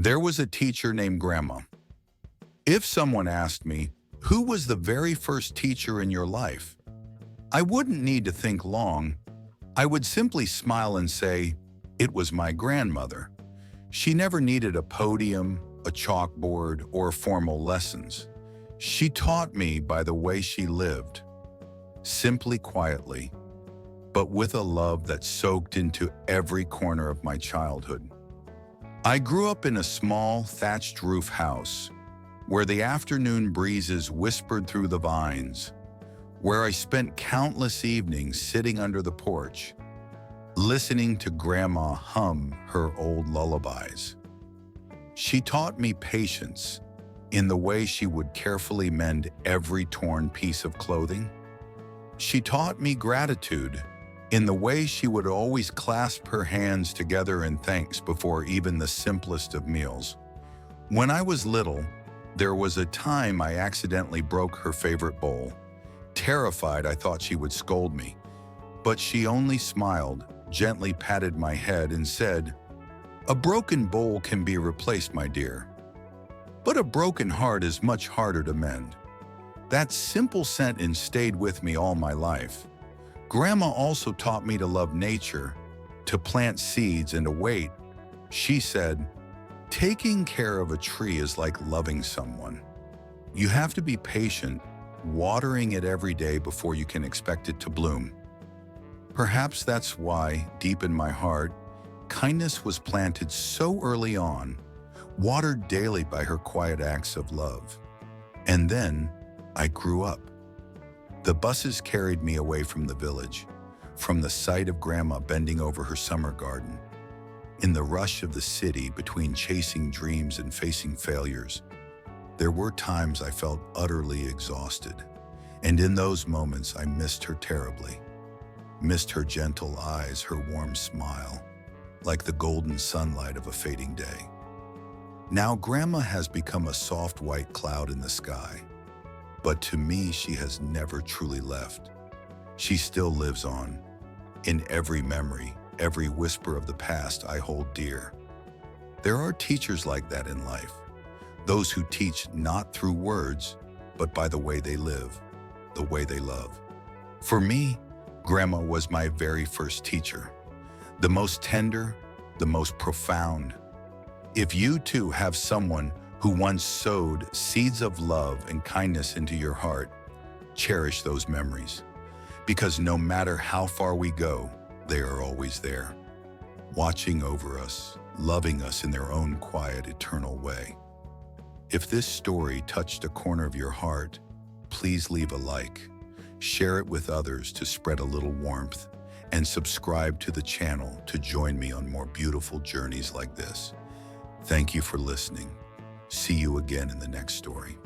There was a teacher named Grandma. If someone asked me, who was the very first teacher in your life? I wouldn't need to think long. I would simply smile and say, it was my grandmother. She never needed a podium, a chalkboard, or formal lessons. She taught me by the way she lived, simply quietly, but with a love that soaked into every corner of my childhood. I grew up in a small, thatched roof house, where the afternoon breezes whispered through the vines, where I spent countless evenings sitting under the porch, listening to Grandma hum her old lullabies. She taught me patience in the way she would carefully mend every torn piece of clothing. She taught me gratitude in the way she would always clasp her hands together in thanks before even the simplest of meals. When I was little, there was a time I accidentally broke her favorite bowl. Terrified, I thought she would scold me, but she only smiled, gently patted my head and said, "A broken bowl can be replaced, my dear, but a broken heart is much harder to mend." That simple sentence stayed with me all my life. Grandma also taught me to love nature, to plant seeds and to wait. She said, taking care of a tree is like loving someone. You have to be patient, watering it every day before you can expect it to bloom. Perhaps that's why, deep in my heart, kindness was planted so early on, watered daily by her quiet acts of love. And then I grew up. The buses carried me away from the village, from the sight of Grandma bending over her summer garden. In the rush of the city, between chasing dreams and facing failures, there were times I felt utterly exhausted. And in those moments, I missed her terribly. Missed her gentle eyes, her warm smile, like the golden sunlight of a fading day. Now Grandma has become a soft white cloud in the sky, but to me she has never truly left. She still lives on, in every memory, every whisper of the past I hold dear. There are teachers like that in life, those who teach not through words, but by the way they live, the way they love. For me, Grandma was my very first teacher, the most tender, the most profound. If you too have someone who once sowed seeds of love and kindness into your heart, cherish those memories, because no matter how far we go, they are always there, watching over us, loving us in their own quiet, eternal way. If this story touched a corner of your heart, please leave a like, share it with others to spread a little warmth, and subscribe to the channel to join me on more beautiful journeys like this. Thank you for listening. See you again in the next story.